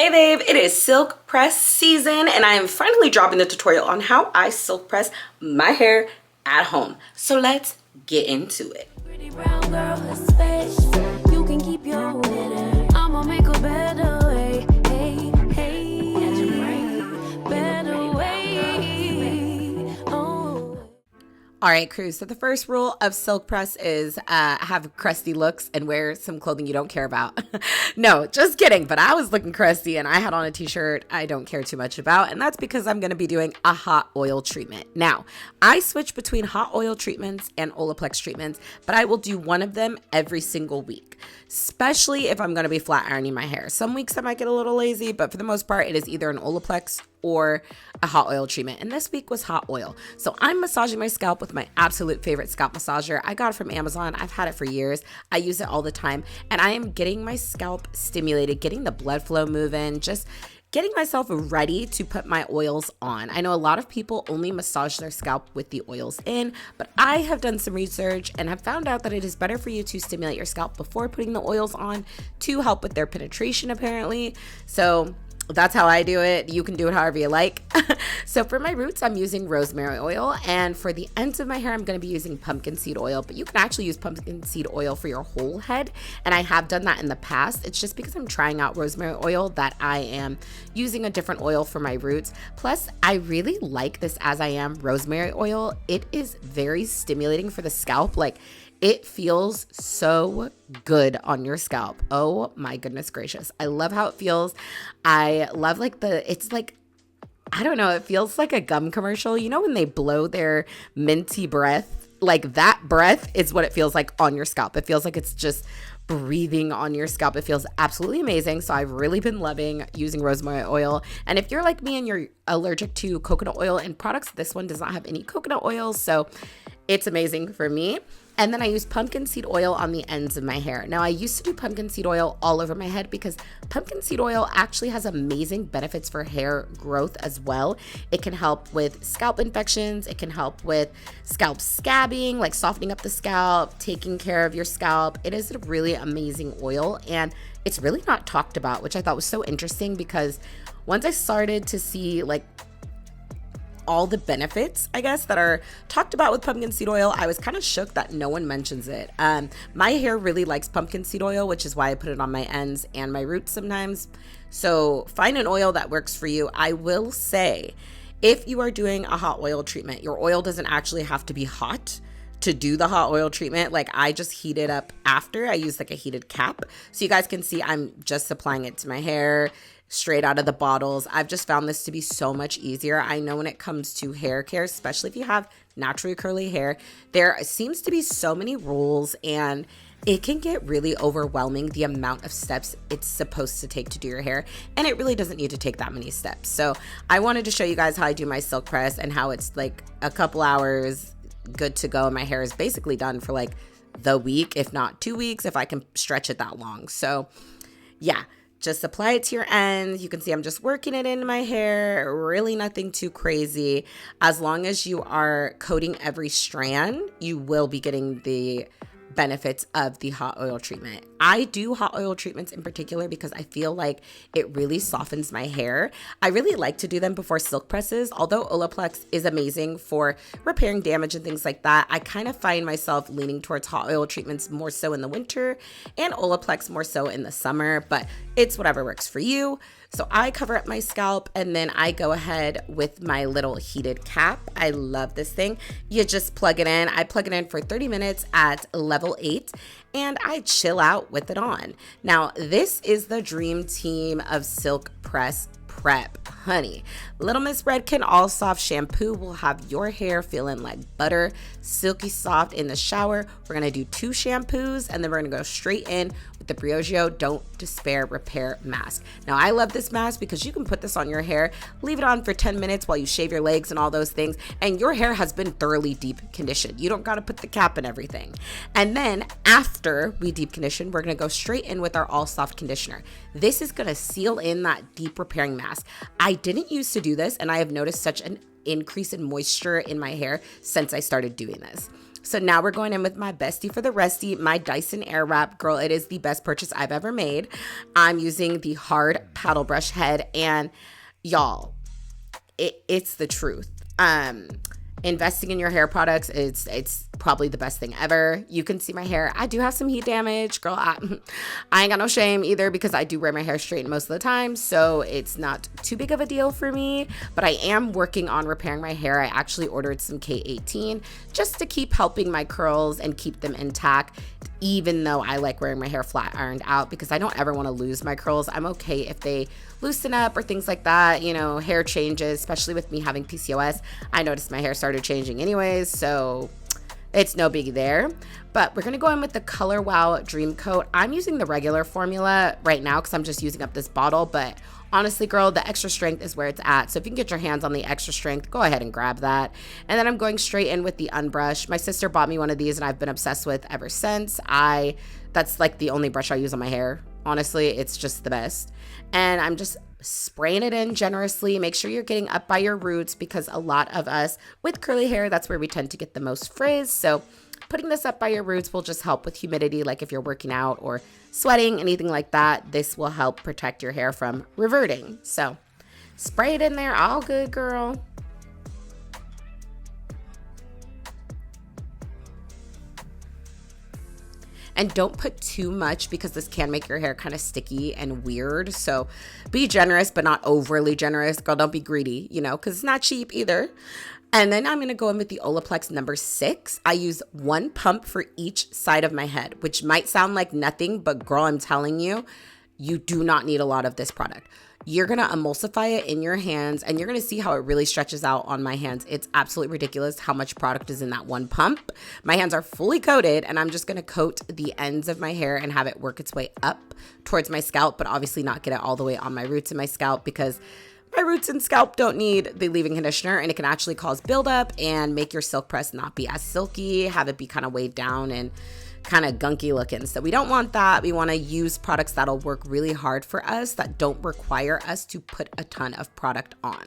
Hey babe, it is silk press season and I am finally dropping the tutorial on how I silk press my hair at home. So let's get into it. Pretty brown girl, a space. You can keep your glitter. I'ma make a better way. Hey, hey, better way. Oh. All right, crew. So the first rule of silk press is have crusty looks and wear some clothing you don't care about. No, just kidding. But I was looking crusty and I had on a t-shirt I don't care too much about. And that's because I'm going to be doing a hot oil treatment. Now, I switch between hot oil treatments and Olaplex treatments, but I will do one of them every single week, especially if I'm going to be flat ironing my hair. Some weeks I might get a little lazy, but for the most part, it is either an Olaplex or a hot oil treatment. And this week was hot oil. So I'm massaging my scalp with my absolute favorite scalp massager. I got it from Amazon. I've had it for years. I use it all the time. And I am getting my scalp stimulated, getting the blood flow moving, just getting myself ready to put my oils on. I know a lot of people only massage their scalp with the oils in, but I have done some research and have found out that it is better for you to stimulate your scalp before putting the oils on to help with their penetration, apparently. So that's how I do it. You can do it however you like. So for my roots, I'm using rosemary oil. And for the ends of my hair, I'm going to be using pumpkin seed oil. But you can actually use pumpkin seed oil for your whole head. And I have done that in the past. It's just because I'm trying out rosemary oil that I am using a different oil for my roots. Plus, I really like this As I Am rosemary oil. It is very stimulating for the scalp. Like, it feels so good on your scalp. Oh my goodness gracious. I love how it feels. I love it's like, I don't know, it feels like a gum commercial. You know when they blow their minty breath? Like that breath is what it feels like on your scalp. It feels like it's just breathing on your scalp. It feels absolutely amazing. So I've really been loving using rosemary oil. And if you're like me and you're allergic to coconut oil and products, this one does not have any coconut oil. So it's amazing for me. And then I use pumpkin seed oil on the ends of my hair. Now, I used to do pumpkin seed oil all over my head because pumpkin seed oil actually has amazing benefits for hair growth as well. It can help with scalp infections. It can help with scalp scabbing, like softening up the scalp, taking care of your scalp. It is a really amazing oil and it's really not talked about, which I thought was so interesting because once I started to see like all the benefits, I guess, that are talked about with pumpkin seed oil, I was kind of shook that no one mentions it. My hair really likes pumpkin seed oil, which is why I put it on my ends and my roots sometimes. So find an oil that works for you. I will say, if you are doing a hot oil treatment, your oil doesn't actually have to be hot to do the hot oil treatment. Like I just heat it up after. I use like a heated cap. So you guys can see I'm just applying it to my hair straight out of the bottles. I've just found this to be so much easier. I know when it comes to hair care, especially if you have naturally curly hair, there seems to be so many rules and it can get really overwhelming the amount of steps it's supposed to take to do your hair. And it really doesn't need to take that many steps. So I wanted to show you guys how I do my silk press and how it's like a couple hours good to go. My hair is basically done for like the week, if not 2 weeks, if I can stretch it that long. So yeah. Just apply it to your ends. You can see I'm just working it into my hair. Really nothing too crazy. As long as you are coating every strand, you will be getting the benefits of the hot oil treatment. I do hot oil treatments in particular because I feel like it really softens my hair. I really like to do them before silk presses. Although Olaplex is amazing for repairing damage and things like that, I kind of find myself leaning towards hot oil treatments more so in the winter and Olaplex more so in the summer, but it's whatever works for you. So I cover up my scalp and then I go ahead with my little heated cap. I love this thing. You just plug it in. I plug it in for 30 minutes at level 8 and I chill out with it on. Now, this is the dream team of silk press prep, honey. Little Miss Redken All Soft Shampoo will have your hair feeling like butter, silky soft in the shower. We're gonna do 2 shampoos and then we're gonna go straight in with the Briogeo Don't Despair Repair Mask. Now, I love this mask because you can put this on your hair, leave it on for 10 minutes while you shave your legs and all those things, and your hair has been thoroughly deep conditioned. You don't gotta put the cap and everything. And then after we deep condition, we're gonna go straight in with our All Soft Conditioner. This is gonna seal in that deep repairing mask. I didn't used to do this, and I have noticed such an increase in moisture in my hair since I started doing this. So now we're going in with my bestie for the resty, my Dyson Airwrap. Girl, it is the best purchase I've ever made. I'm using the hard paddle brush head, and y'all, it's the truth. Investing in your hair products, it's probably the best thing ever. You can see my hair. I do have some heat damage. Girl, I ain't got no shame either because I do wear my hair straight most of the time, so it's not too big of a deal for me. But I am working on repairing my hair. I actually ordered some K18 just to keep helping my curls and keep them intact, even though I like wearing my hair flat ironed out because I don't ever want to lose my curls. I'm okay if they loosen up or things like that. You know, hair changes, especially with me having PCOS. I noticed my hair started changing anyways, so it's no biggie there. But we're gonna go in with the Color Wow Dream Coat. I'm using the regular formula right now because I'm just using up this bottle, but honestly, girl, the extra strength is where it's at. So if you can get your hands on the extra strength, go ahead and grab that. And then I'm going straight in with the Unbrush. My sister bought me one of these and I've been obsessed with ever since. That's like the only brush I use on my hair. Honestly, it's just the best. And I'm just spraying it in generously. Make sure you're getting up by your roots because a lot of us with curly hair, that's where we tend to get the most frizz. So putting this up by your roots will just help with humidity, like if you're working out or sweating, anything like that. This will help protect your hair from reverting. So spray it in there, all good, girl. And don't put too much because this can make your hair kind of sticky and weird. So be generous, but not overly generous. Girl, don't be greedy, because it's not cheap either. And then I'm going to go in with the Olaplex number 6. I use 1 pump for each side of my head, which might sound like nothing, but girl, I'm telling you, you do not need a lot of this product. You're going to emulsify it in your hands and you're going to see how it really stretches out on my hands. It's absolutely ridiculous how much product is in that 1 pump. My hands are fully coated and I'm just going to coat the ends of my hair and have it work its way up towards my scalp, but obviously not get it all the way on my roots and my scalp because my roots and scalp don't need the leave-in conditioner and it can actually cause buildup and make your silk press not be as silky, have it be kind of weighed down and kind of gunky looking. So we don't want that. We want to use products that'll work really hard for us that don't require us to put a ton of product on.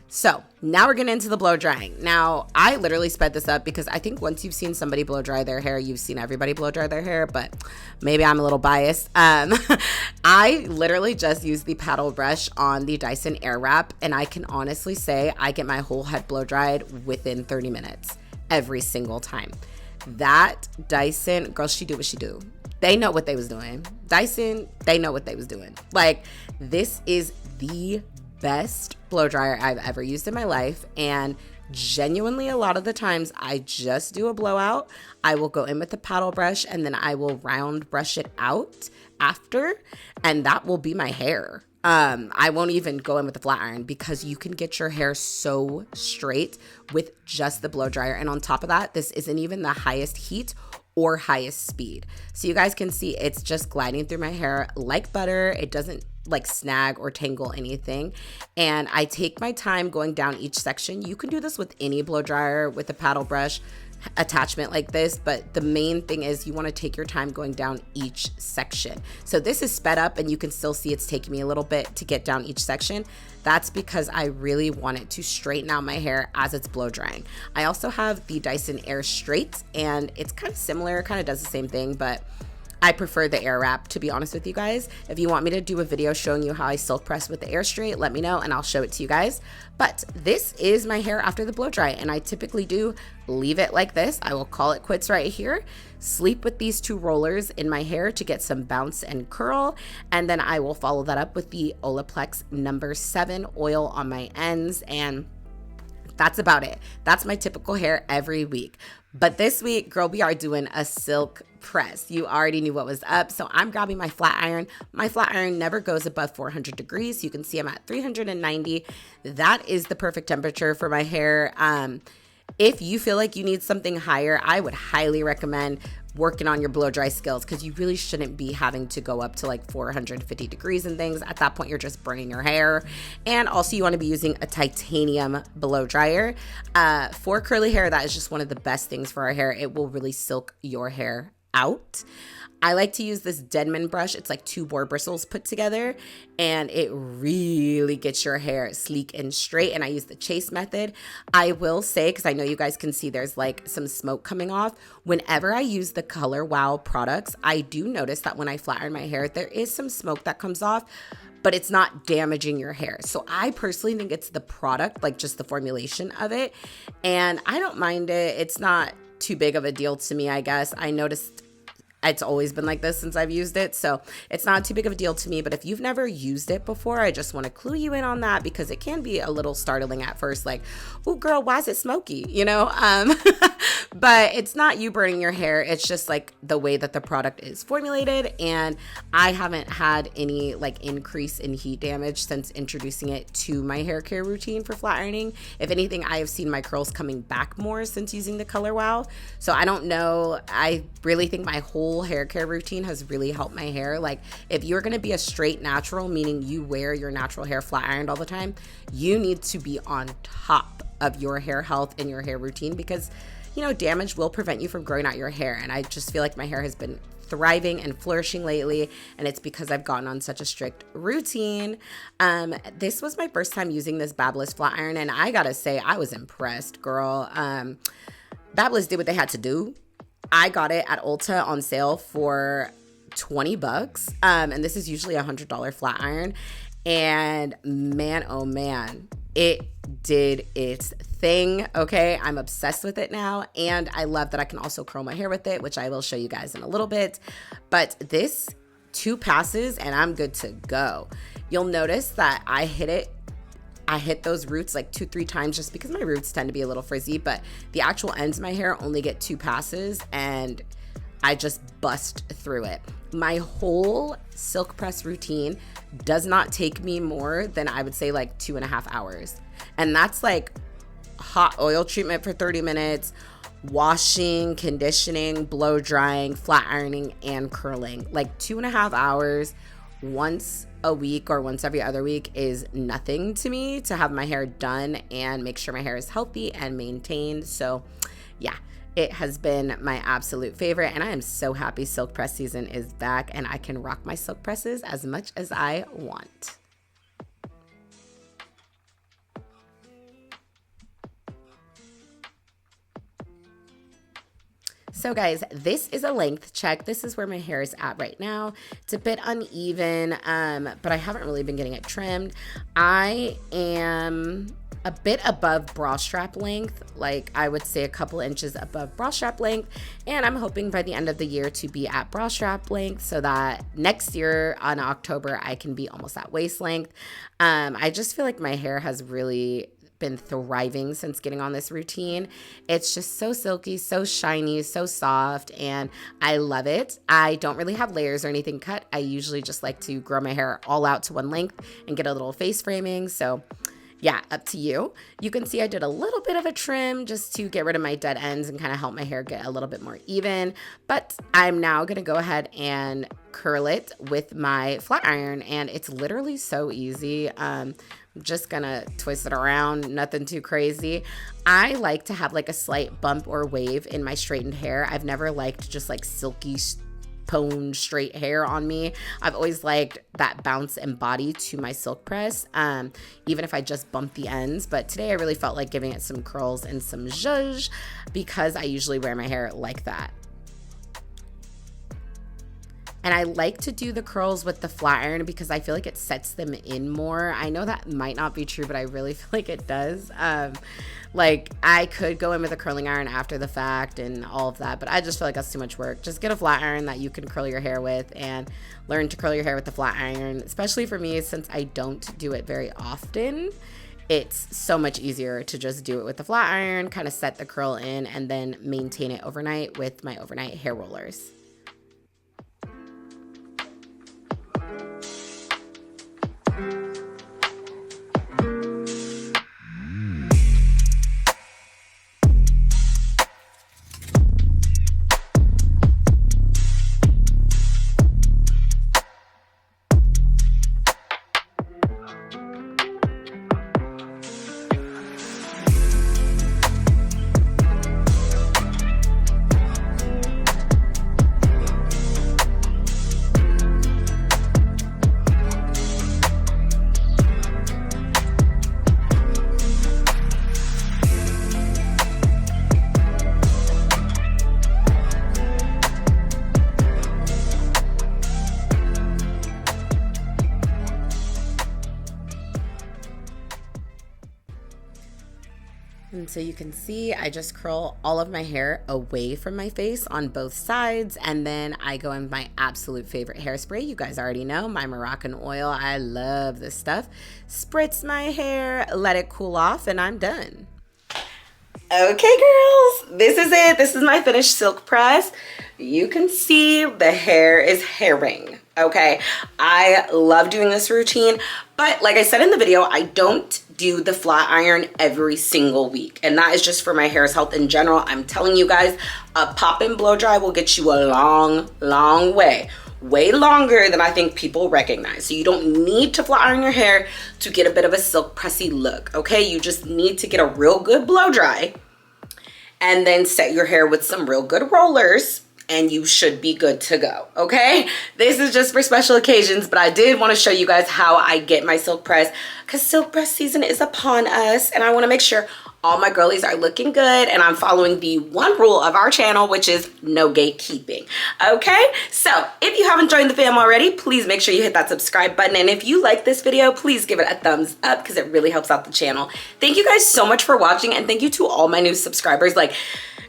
So now we're getting into the blow drying. Now I literally sped this up because I think once you've seen somebody blow dry their hair, you've seen everybody blow dry their hair, but maybe I'm a little biased. I literally just use the paddle brush on the Dyson Airwrap and I can honestly say I get my whole head blow dried within 30 minutes every single time. That Dyson, girl, she do what she do. They know what they was doing. Dyson, they know what they was doing. Like, this is the best blow dryer I've ever used in my life. And genuinely, a lot of the times I just do a blowout. I will go in with the paddle brush and then I will round brush it out after. And that will be my hair. I won't even go in with the flat iron because you can get your hair so straight with just the blow dryer. And on top of that, this isn't even the highest heat or highest speed. So you guys can see it's just gliding through my hair like butter. It doesn't like snag or tangle anything. And I take my time going down each section. You can do this with any blow dryer with a paddle brush attachment like this, but the main thing is you want to take your time going down each section. So this is sped up and you can still see it's taking me a little bit to get down each section. That's because I really want it to straighten out my hair as it's blow drying. I also have the Dyson Air Straight and it's kind of similar, kind of does the same thing, but I prefer the Airwrap, to be honest with you guys. If you want me to do a video showing you how I silk press with the Air Straight, let me know and I'll show it to you guys. But this is my hair after the blow dry and I typically do leave it like this. I will call it quits right here. Sleep with these 2 rollers in my hair to get some bounce and curl. And then I will follow that up with the Olaplex number 7 oil on my ends, and that's about it. That's my typical hair every week. But this week, girl, we are doing a silk press. You already knew what was up. So I'm grabbing my flat iron. My flat iron never goes above 400 degrees. You can see I'm at 390. That is the perfect temperature for my hair. If you feel like you need something higher, I would highly recommend working on your blow dry skills because you really shouldn't be having to go up to like 450 degrees and things. At that point, you're just burning your hair. And also you want to be using a titanium blow dryer. For curly hair, that is just one of the best things for our hair. It will really silk your hair out. I like to use this Denman brush. It's like 2 boar bristles put together, and it really gets your hair sleek and straight. And I use the chase method. I will say, because I know you guys can see there's like some smoke coming off. Whenever I use the Color Wow products, I do notice that when I flat iron my hair, there is some smoke that comes off, but it's not damaging your hair. So I personally think it's the product, like just the formulation of it. And I don't mind it. It's not too big of a deal to me, I guess. I noticed it's always been like this since I've used it, so it's not too big of a deal to me. But if you've never used it before, I just want to clue you in on that, because it can be a little startling at first, like, oh girl, why is it smoky, you know? But it's not you burning your hair. It's just like the way that the product is formulated, and I haven't had any like increase in heat damage since introducing it to my hair care routine for flat ironing. If anything, I have seen my curls coming back more since using the Color Wow. So I don't know. I really think my whole hair care routine has really helped my hair. Like, if you're going to be a straight natural, meaning you wear your natural hair flat ironed all the time, you need to be on top of your hair health and your hair routine, because you know, damage will prevent you from growing out your hair. And I just feel like my hair has been thriving and flourishing lately, and it's because I've gotten on such a strict routine. This was my first time using this Babyliss flat iron, and I gotta say, I was impressed, girl. Babyliss did what they had to do. I got it at Ulta on sale for $20, and this is usually $100 flat iron. And man, oh man, it did its thing. Okay, I'm obsessed with it now, and I love that I can also curl my hair with it, which I will show you guys in a little bit. But this 2 passes and I'm good to go. You'll notice that I hit those roots like 2-3 times, just because my roots tend to be a little frizzy, but the actual ends of my hair only get 2 passes, and I just bust through it. My whole silk press routine does not take me more than, I would say, like 2.5 hours. And that's like hot oil treatment for 30 minutes, washing, conditioning, blow drying, flat ironing, and curling. Like 2.5 hours once a week or once every other week is nothing to me to have my hair done and make sure my hair is healthy and maintained. So yeah, it has been my absolute favorite, and I am so happy silk press season is back and I can rock my silk presses as much as I want. So guys, this is a length check. This is where my hair is at right now. It's a bit uneven, but I haven't really been getting it trimmed. I am a bit above bra strap length, like I would say a couple inches above bra strap length, and I'm hoping by the end of the year to be at bra strap length, so that next year on October I can be almost at waist length. I just feel like my hair has really been thriving since getting on this routine. It's just so silky, so shiny, so soft, and I love it. I don't really have layers or anything cut. I usually just like to grow my hair all out to one length and get a little face framing. So yeah, up to you. You can see I did a little bit of a trim just to get rid of my dead ends and kind of help my hair get a little bit more even. But I'm now going to go ahead and curl it with my flat iron, and it's literally so easy. I'm just gonna twist it around, nothing too crazy. I like to have like a slight bump or wave in my straightened hair. I've never liked just like silky pone straight hair on me. I've always liked that bounce and body to my silk press, even if I just bump the ends. But today I really felt like giving it some curls and some zhuzh, because I usually wear my hair like that. And I like to do the curls with the flat iron because I feel like it sets them in more. I know that might not be true, but I really feel like it does. Like I could go in with a curling iron after the fact and all of that, but I just feel like that's too much work. Just get a flat iron that you can curl your hair with and learn to curl your hair with the flat iron. Especially for me, since I don't do it very often, it's so much easier to just do it with the flat iron, kind of set the curl in, and then maintain it overnight with my overnight hair rollers. And so you can see I just curl all of my hair away from my face on both sides, and then I go in my absolute favorite hairspray. You guys already know my Moroccan oil. I love this stuff. Spritz my hair, let it cool off, and I'm done. Okay, girls, this is it. This is my finished silk press. You can see the hair is hairing. Okay, I love doing this routine, but like I said in the video, I don't do the flat iron every single week, and that is just for my hair's health in general. I'm telling you guys, a pop-in blow dry will get you a long way longer than I think people recognize. So you don't need to flat iron your hair to get a bit of a silk pressy look. Okay, you just need to get a real good blow dry and then set your hair with some real good rollers, and you should be good to go. Okay, this is just for special occasions, but I did want to show you guys how I get my silk press, because silk press season is upon us, and I want to make sure all my girlies are looking good, and I'm following the one rule of our channel, which is no gatekeeping. Okay, so if you haven't joined the fam already, please make sure you hit that subscribe button, and if you like this video, please give it a thumbs up because it really helps out the channel. Thank you guys so much for watching, and thank you to all my new subscribers. Like,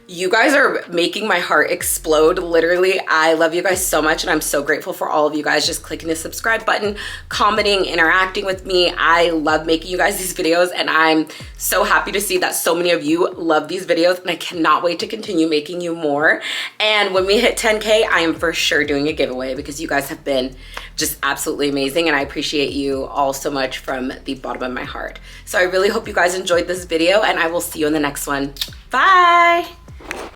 you guys are making my heart explode, literally. I love you guys so much, and I'm so grateful for all of you guys just clicking the subscribe button, commenting, interacting with me. I love making you guys these videos, and I'm so happy to see that so many of you love these videos, and I cannot wait to continue making you more. And when we hit 10K, I am for sure doing a giveaway because you guys have been just absolutely amazing, and I appreciate you all so much from the bottom of my heart. So I really hope you guys enjoyed this video, and I will see you in the next one. Bye!